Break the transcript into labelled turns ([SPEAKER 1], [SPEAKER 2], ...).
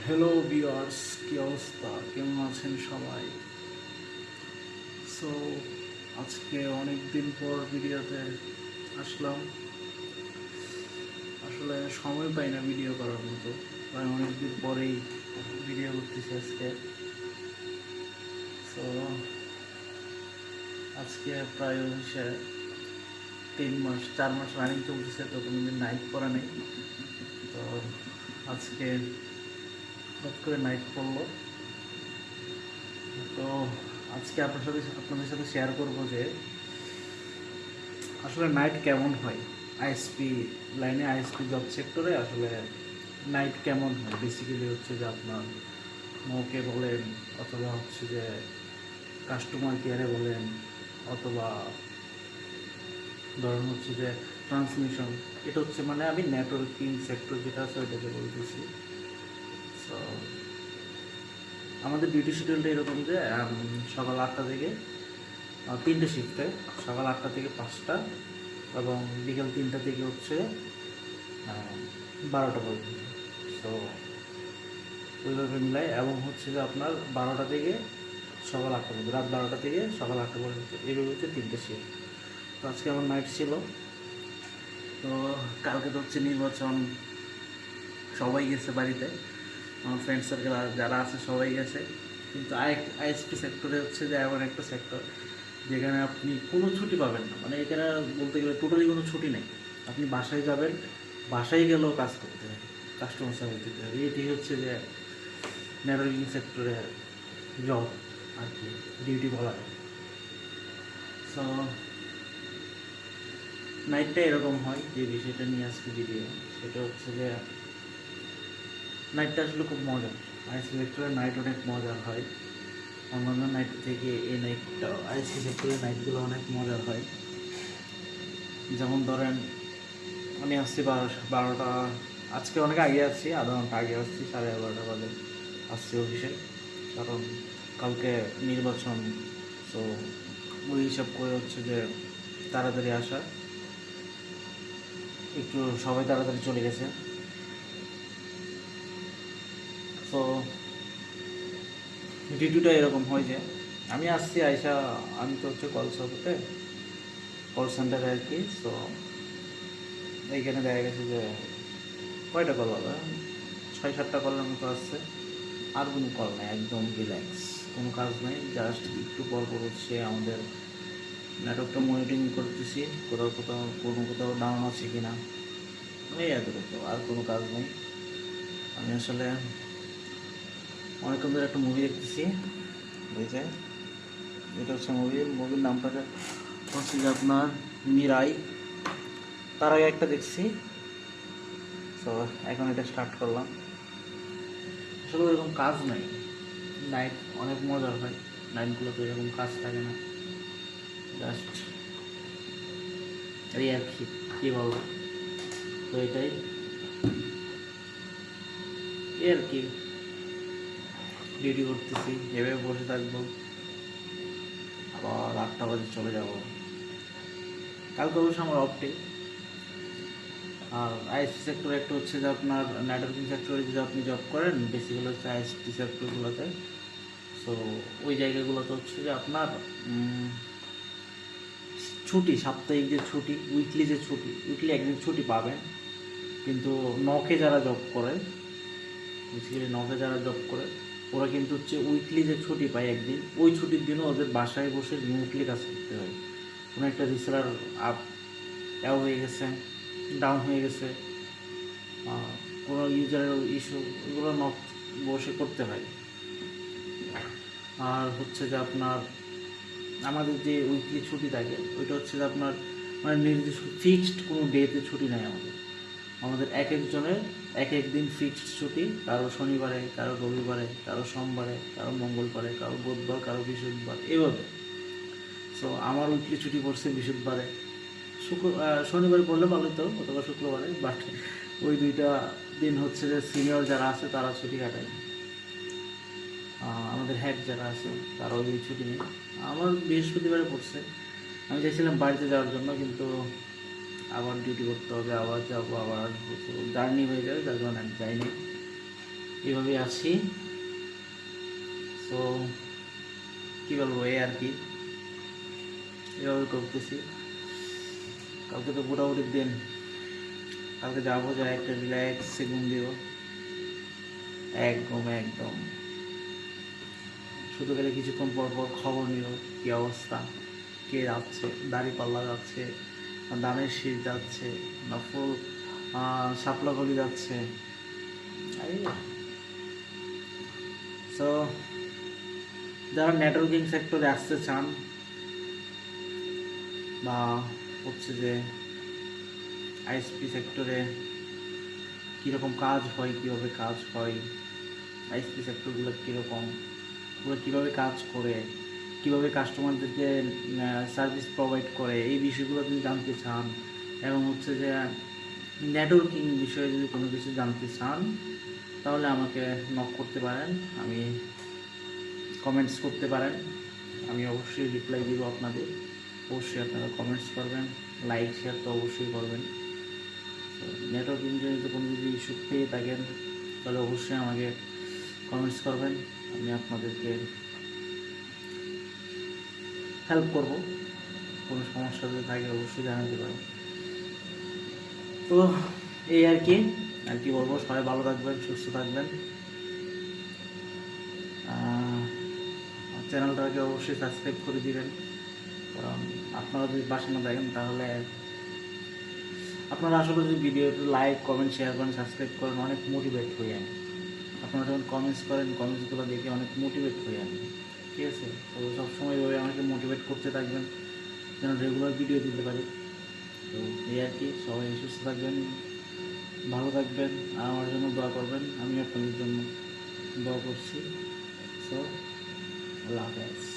[SPEAKER 1] Hello viewers, কি অবস্থা, কেমন আছেন সবাই? সো আজকে অনেক দিন পর ভিডিওতে আসলাম। আসলে সময় পাই না ভিডিও করার মতো, প্রায় অনেক দিন পরেই ভিডিও করতেছি আজকে। সো আজকে প্রায় হচ্ছে 3 মাস 4 মাস রানিং চলতেছে, তো কোনোদিন নাইট করা নেই। তো আজকে হঠাৎ করে নাইট পড়লো। তো আজকে আপনাদের সাথে শেয়ার করব যে আসলে নাইট কেমন হয়। আইএসপি লাইনে, আইএসপি জব সেক্টরে আসলে নাইট কেমন হয়। বেসিক্যালি হচ্ছে যে আপনার মোকে বলেন, অথবা হচ্ছে যে কাস্টমার কেয়ারে বলেন, অথবা ধরুন হচ্ছে যে ট্রান্সমিশন, এটা হচ্ছে মানে আমি নেটওয়ার্কিং সেক্টর যেটা আছে ওইটাকে বলতেছি। সো আমাদের ডিউটি শিডিউলটা এরকম যে সকাল 8টা থেকে 3টে শিফটে, সকাল 8টা থেকে 5টা এবং বিকেল 3টা থেকে হচ্ছে 12টা পর্যন্ত। সো ওইভাবে মিলাই, এবং হচ্ছে যে আপনার 12টা থেকে সকাল 8টা পর্যন্ত, রাত 12টা থেকে সকাল 8টা পর্যন্ত, এইভাবে হচ্ছে 3টে শিফট। তো আজকে আমার নাইট ছিল। তো কালকে তো হচ্ছে নির্বাচন, সবাই গেছে বাড়িতে, আমার ফ্রেন্ড সার্কেল যারা আছে সবাই গেছে। কিন্তু আইএসপি সেক্টরে হচ্ছে যে এমন একটা সেক্টর যেখানে আপনি কোনো ছুটি পাবেন না। মানে এখানে বলতে গেলে টোটালি কোনো ছুটি নেই। আপনি বাসায় যাবেন, বাসায় গেলেও কাজ করতে হবে, কাস্টমার সার্ভিস দিতে হবে। এটি হচ্ছে যে নেটওয়ার্কিং সেক্টরে জব আর কি, ডিউটি বলা যায়। সো নাইটটা এরকম হয়, যে বিষয়টা নিয়ে আজকে ভিডিও, সেটা হচ্ছে যে নাইটটা আসলে খুব মজার। আইএসপি সেক্টরে নাইট অনেক মজার হয় অন্যান্য নাইট থেকে। এই নাইটটা, আইএসপি সেক্টরের নাইটগুলো অনেক মজার হয়। যেমন ধরেন আমি আসছি 12টা, আজকে অনেক আগে আসছি, আধা ঘন্টা আগে আসছি, 11:30 বাজে আসছি অফিসে। কারণ কালকে নির্বাচন। সো ওই হিসাব করে হচ্ছে যে তাড়াতাড়ি আসা, একটু সবাই তাড়াতাড়ি চলে গেছে। সো ডিউটিটা এরকম হয় যে আমি আসছি আইসা, আমি তো হচ্ছে কল সেন্টারে আর কি। সো এইখানে দেখা গেছে যে কয়টা কল হবে, 6-7টা কলের মতো আসছে। আর কোনো কল নেই, একদম রিল্যাক্স, কোনো কাজ নেই। জাস্ট একটু পর পর হচ্ছে আমাদের নেটওয়ার্কটা মনিটরিং করতেছি, কোথাও ডাউন আছে কি না, এই এতটুকু, আর কোনো কাজ নেই। আমি আসলে অনেকক্ষণ ধরে একটা মুভি দেখতেছি, ওই যে এটা হচ্ছে মুভির নামটা হচ্ছে যে আপনার মিরাই। তার আগে একটা দেখছি। তো এখন এটা স্টার্ট করলাম। আসলে এরকম কাজ নাই, নাইট অনেক মজার হয়। নাইটগুলোতে এরকম কাজ থাকে না, জাস্ট এই আর কি, কী বলবো। তো এটাই, এই আর কি, ডিউটি করতেছি, এভাবে বসে থাকবো, আবার 8টা বাজে চলে যাব। কালকে অবশ্য আমার অফ ডে। আর আইএসপি সেক্টরে একটা হচ্ছে যে আপনার নেটওয়ার্কিং সেক্টরে যদি আপনি জব করেন, বেসিক্যালি হচ্ছে আইএসপি সেক্টরগুলোতে। সো ওই জায়গাগুলোতে হচ্ছে যে আপনার ছুটি, সাপ্তাহিক যে ছুটি, উইকলি একদিন ছুটি পাবেন। কিন্তু নকে যারা জব করে, বেসিক্যালি নকে যারা জব করে, ওরা কিন্তু হচ্ছে উইকলি যে ছুটি পায় একদিন, ওই ছুটির দিনও ওদের বাসায় বসে রিমোটলি কাজ করতে হয়। কোনো একটা রিসেলার আপ হয়ে গেছে, ডাউন হয়ে গেছে, কোনো ইউজারের ইস্যু, এগুলো নক বসে করতে হয়। আর হচ্ছে যে আপনার আমাদের যে উইকলি ছুটি থাকে, ওইটা হচ্ছে যে আপনার মানে নির্দিষ্ট ফিক্সড কোনো ডেতে ছুটি নেই আমাদের। আমাদের এক একজনের এক এক দিন ফিক্সড ছুটি, কারো শনিবারে, কারো রবিবারে, কারো সোমবারে, কারো মঙ্গলবারে, কারো বুধবার, কারো বৃহস্পতিবার, এভাবে। সো আমার উইকলি ছুটি পড়ছে বৃহস্পতিবারে, শনিবারে পড়লে ভালো তো, অথবা শুক্রবারে। বাট ওই দুইটা দিন হচ্ছে যে সিনিয়র যারা আছে তারা ছুটি কাটায়, আমাদের হেড যারা আছে তারা ওই ছুটি নেই। আমার বৃহস্পতিবারে পড়ছে। আমি চাইছিলাম বাড়িতে যাওয়ার জন্য, কিন্তু আবার ডিউটি করতে হবে, আবার যাবো, আবার আসবো, জার্নি হয়ে যাবে, যার জন্য আমি যাইনি। এভাবে আছি। সো কী বলবো, এই আর কি, এভাবে করতেছি। কালকে তো মোটামুটি দিন, কালকে যাবো, যা একটা রিল্যাক্সে ঘুম দিব, একদম একদম। শুধু গেলে কিছুক্ষণ পর পর খবর নিব কী অবস্থা, কে যাচ্ছে, দাড়িপাল্লা যাচ্ছে না দানের শীষ যাচ্ছে না ফুল শাপলাকলি যাচ্ছে। সো যারা নেটওয়ার্কিং সেক্টরে আসতে চান বা হচ্ছে যে আইএসপি সেক্টরে কীরকম কাজ হয়, কীভাবে কাজ হয়, আইএসপি সেক্টরগুলো কীরকম, ওগুলো কীভাবে কাজ করে, কীভাবে কাস্টমারদেরকে সার্ভিস প্রোভাইড করে, এই বিষয়গুলো যদি জানতে চান এবং হচ্ছে যে নেটওয়ার্কিং বিষয়ে যদি কোনো কিছু জানতে চান তাহলে আমাকে নক করতে পারেন, আমি কমেন্টস করতে পারেন, আমি অবশ্যই রিপ্লাই দিব আপনাদের। অবশ্যই আপনারা কমেন্টস করবেন, লাইক শেয়ার তো অবশ্যই করবেন। নেটওয়ার্কিং যদি কোনো যদি ইস্যু পেয়ে থাকেন তাহলে অবশ্যই আমাকে কমেন্টস করবেন, আমি আপনাদেরকে হেল্প করব। কোনো সমস্যা যদি থাকে অবশ্যই জানাতে পারেন। তো এই আর কি বলবো, সবাই ভালো থাকবেন, সুস্থ থাকবেন। চ্যানেলটাকে অবশ্যই সাবস্ক্রাইব করে দিবেন, কারণ আপনারা যদি পাশে না দেখেন তাহলে আপনারা আসলে যদি ভিডিওতে লাইক কমেন্ট শেয়ার করেন সাবস্ক্রাইব করেন অনেক মোটিভেট হয়ে যান। আপনারা যখন কমেন্টস করেন কমেন্টসগুলো দেখে অনেক মোটিভেট হয়ে যান, ঠিক আছে? তো সবসময় ওই আমাকে মোটিভেট করতে থাকবেন যেন রেগুলার ভিডিও দিতে পারি। তো এই আর কি, সবাই সুস্থ থাকবেন, ভালো থাকবেন, আর আমার জন্য দোয়া করবেন, আমি আপনাদের জন্য দোয়া করছি। সো আল্লাহ হাফেজ।